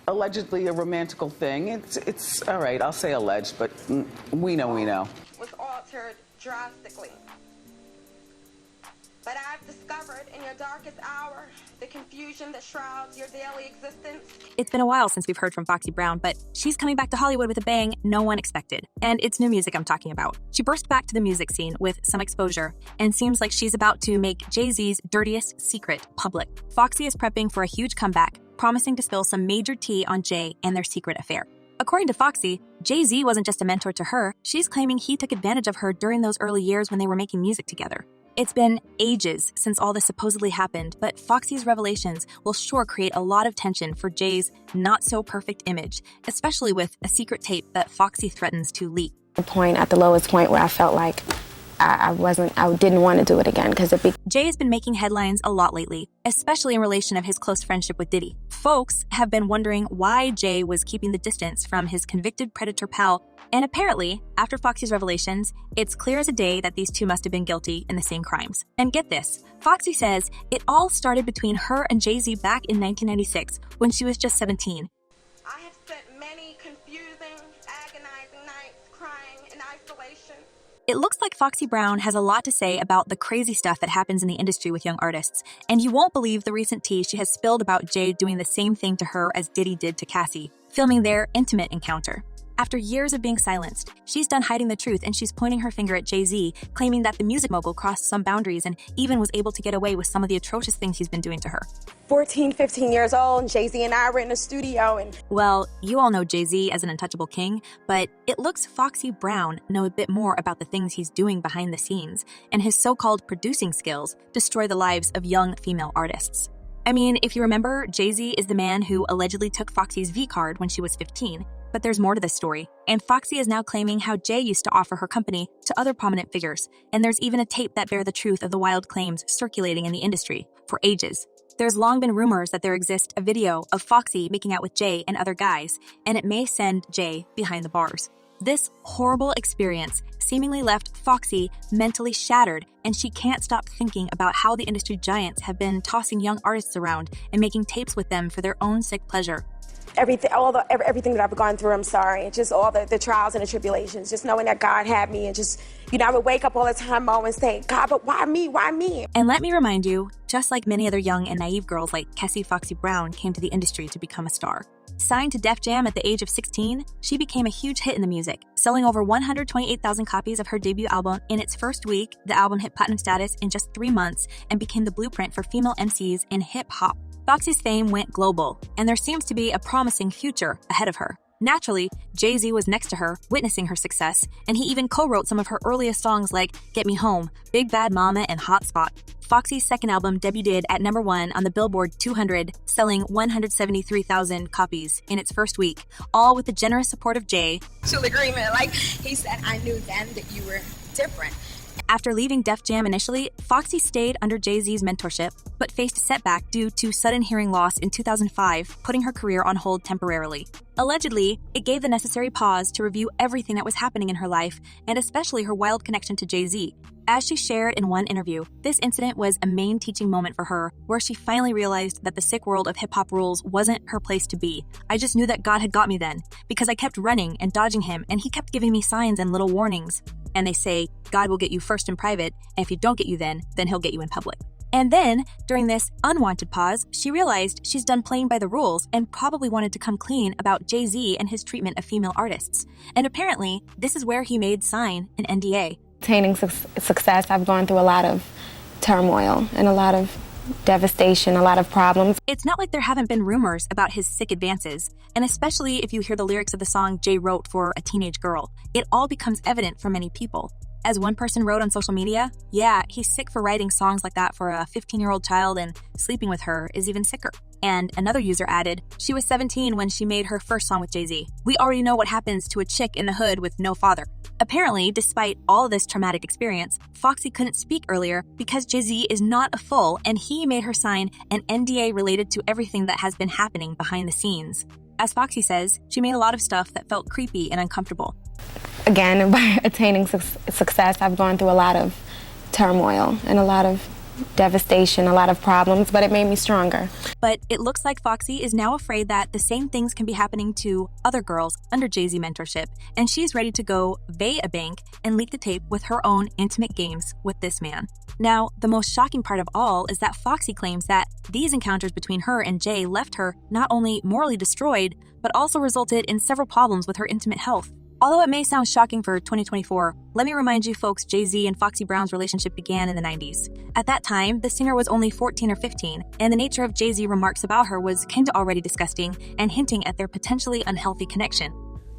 allegedly a romantical thing. It's all right, I'll say alleged, but we know. Was altered drastically. But I've discovered in your darkest hour the confusion that shrouds your daily existence. It's been a while since we've heard from Foxy Brown, but she's coming back to Hollywood with a bang no one expected. And it's new music I'm talking about. She burst back to the music scene with some exposure and seems like she's about to make Jay-Z's dirtiest secret public. Foxy is prepping for a huge comeback, promising to spill some major tea on Jay and their secret affair. According to Foxy, Jay-Z wasn't just a mentor to her, she's claiming he took advantage of her during those early years when they were making music together. It's been ages since all this supposedly happened, but Foxy's revelations will sure create a lot of tension for Jay's not-so-perfect image, especially with a secret tape that Foxy threatens to leak. At the lowest point where I felt like I didn't want to do it again Jay has been making headlines a lot lately, especially in relation of his close friendship with Diddy. Folks have been wondering why Jay was keeping the distance from his convicted predator pal, and apparently, after Foxy's revelations, it's clear as a day that these two must have been guilty in the same crimes. And get this, Foxy says it all started between her and Jay-Z back in 1996, when she was just 17. I have spent many confusing, agonizing nights crying in isolation. It looks like Foxy Brown has a lot to say about the crazy stuff that happens in the industry with young artists, and you won't believe the recent tea she has spilled about Jay doing the same thing to her as Diddy did to Cassie, filming their intimate encounter. After years of being silenced, she's done hiding the truth and she's pointing her finger at Jay-Z, claiming that the music mogul crossed some boundaries and even was able to get away with some of the atrocious things he's been doing to her. 14, 15 years old, and Jay-Z and I were in the studio and... Well, you all know Jay-Z as an untouchable king, but it looks Foxy Brown know a bit more about the things he's doing behind the scenes, and his so-called producing skills destroy the lives of young female artists. I mean, if you remember, Jay-Z is the man who allegedly took Foxy's V-card when she was 15. But there's more to this story, and Foxy is now claiming how Jay used to offer her company to other prominent figures, and there's even a tape that bear the truth of the wild claims circulating in the industry for ages. There's long been rumors that there exists a video of Foxy making out with Jay and other guys, and it may send Jay behind the bars. This horrible experience seemingly left Foxy mentally shattered, and she can't stop thinking about how the industry giants have been tossing young artists around and making tapes with them for their own sick pleasure. Everything that I've gone through, I'm sorry. Just all the trials and the tribulations, just knowing that God had me, and just, I would wake up all the time always saying, God, but why me? Why me? And let me remind you, just like many other young and naive girls like Kessie Foxy Brown came to the industry to become a star. Signed to Def Jam at the age of 16, she became a huge hit in the music, selling over 128,000 copies of her debut album in its first week. The album hit platinum status in just 3 months and became the blueprint for female MCs in hip-hop. Foxy's fame went global, and there seems to be a promising future ahead of her. Naturally, Jay-Z was next to her, witnessing her success, and he even co-wrote some of her earliest songs like Get Me Home, Big Bad Mama, and Hot Spot. Foxy's second album debuted at #1 on the Billboard 200, selling 173,000 copies in its first week, all with the generous support of Jay. Mutual agreement, like he said, I knew then that you were different. After leaving Def Jam initially, Foxy stayed under Jay-Z's mentorship, but faced a setback due to sudden hearing loss in 2005, putting her career on hold temporarily. Allegedly, it gave the necessary pause to review everything that was happening in her life, and especially her wild connection to Jay-Z. As she shared in one interview, this incident was a main teaching moment for her, where she finally realized that the sick world of hip-hop rules wasn't her place to be. I just knew that God had got me then, because I kept running and dodging him, and he kept giving me signs and little warnings. And they say, God will get you first in private, and if he don't get you then he'll get you in public. And then, during this unwanted pause, she realized she's done playing by the rules and probably wanted to come clean about Jay-Z and his treatment of female artists. And apparently, this is where he made sign an NDA. Attaining success, I've gone through a lot of turmoil and a lot of devastation, a lot of problems. It's not like there haven't been rumors about his sick advances, and especially if you hear the lyrics of the song Jay wrote for a teenage girl, it all becomes evident for many people. As one person wrote on social media, yeah, he's sick for writing songs like that for a 15-year-old child, and sleeping with her is even sicker. And another user added, she was 17 when she made her first song with Jay-Z. We already know what happens to a chick in the hood with no father. Apparently, despite all this traumatic experience, Foxy couldn't speak earlier because Jay-Z is not a fool, and he made her sign an NDA related to everything that has been happening behind the scenes. As Foxy says, she made a lot of stuff that felt creepy and uncomfortable. Again, by attaining success, I've gone through a lot of turmoil and a lot of devastation, a lot of problems, but it made me stronger. But it looks like Foxy is now afraid that the same things can be happening to other girls under Jay-Z mentorship, and she's ready to go vey a bank and leak the tape with her own intimate games with this man. Now, the most shocking part of all is that Foxy claims that these encounters between her and Jay left her not only morally destroyed, but also resulted in several problems with her intimate health. Although it may sound shocking for 2024, let me remind you folks Jay-Z and Foxy Brown's relationship began in the 90s. At that time, the singer was only 14 or 15, and the nature of Jay-Z remarks about her was kinda already disgusting and hinting at their potentially unhealthy connection.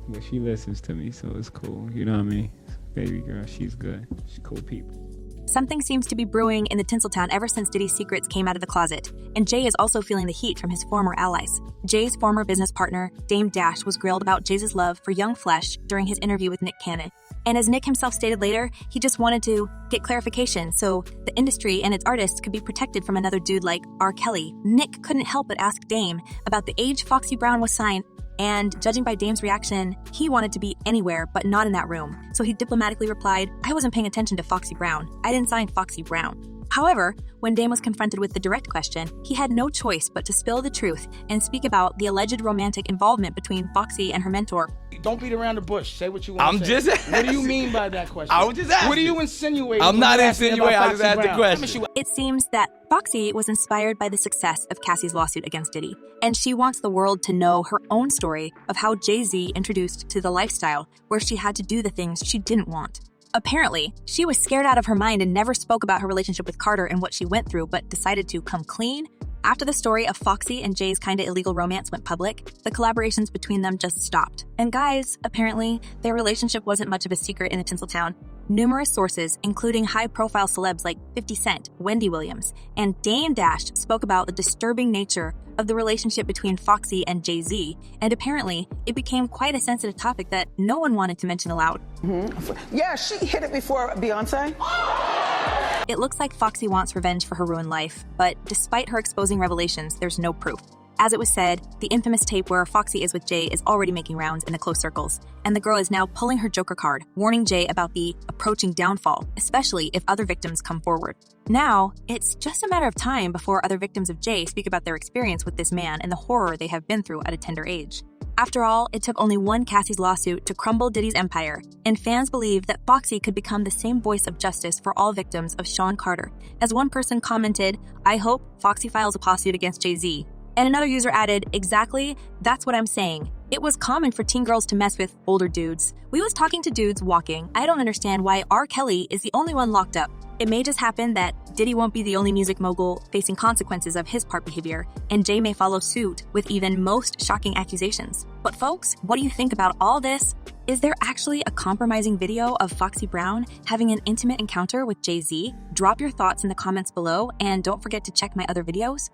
But she listens to me, so it's cool. You know what I mean? Baby girl, she's good. She's cool people. Something seems to be brewing in the Tinseltown ever since Diddy's secrets came out of the closet, and Jay is also feeling the heat from his former allies. Jay's former business partner, Dame Dash, was grilled about Jay's love for young flesh during his interview with Nick Cannon. And as Nick himself stated later, he just wanted to get clarification so the industry and its artists could be protected from another dude like R. Kelly. Nick couldn't help but ask Dame about the age Foxy Brown was signed, and judging by Dame's reaction, he wanted to be anywhere but not in that room. So he diplomatically replied, "I wasn't paying attention to Foxy Brown. I didn't sign Foxy Brown." However, when Dame was confronted with the direct question, he had no choice but to spill the truth and speak about the alleged romantic involvement between Foxy and her mentor. Don't beat around the bush. Say what you want to say. I'm just What do you mean by that question? I was just asking. What are you insinuating? I'm when not you ask me insinuating, about I just Foxy asked the Brown? question. It seems that Foxy was inspired by the success of Cassie's lawsuit against Diddy, and she wants the world to know her own story of how Jay-Z introduced to the lifestyle where she had to do the things she didn't want. Apparently, she was scared out of her mind and never spoke about her relationship with Carter and what she went through, but decided to come clean. After the story of Foxy and Jay's kinda illegal romance went public, the collaborations between them just stopped. And guys, apparently, their relationship wasn't much of a secret in the Tinseltown. Numerous sources, including high-profile celebs like 50 Cent, Wendy Williams, and Dame Dash spoke about the disturbing nature of the relationship between Foxy and Jay-Z, and apparently, it became quite a sensitive topic that no one wanted to mention aloud. Yeah, she hit it before Beyonce. It looks like Foxy wants revenge for her ruined life, but despite her exposing revelations, there's no proof. As it was said, the infamous tape where Foxy is with Jay is already making rounds in the close circles, and the girl is now pulling her Joker card, warning Jay about the approaching downfall, especially if other victims come forward. Now, it's just a matter of time before other victims of Jay speak about their experience with this man and the horror they have been through at a tender age. After all, it took only one Cassie's lawsuit to crumble Diddy's empire, and fans believe that Foxy could become the same voice of justice for all victims of Sean Carter. As one person commented, "I hope Foxy files a lawsuit against Jay-Z." And another user added, "Exactly, that's what I'm saying. It was common for teen girls to mess with older dudes. We was talking to dudes walking. I don't understand why R. Kelly is the only one locked up. It may just happen that Diddy won't be the only music mogul facing consequences of his part behavior, and Jay may follow suit with even most shocking accusations. But folks, what do you think about all this? Is there actually a compromising video of Foxy Brown having an intimate encounter with Jay-Z? Drop your thoughts in the comments below, and don't forget to check my other videos.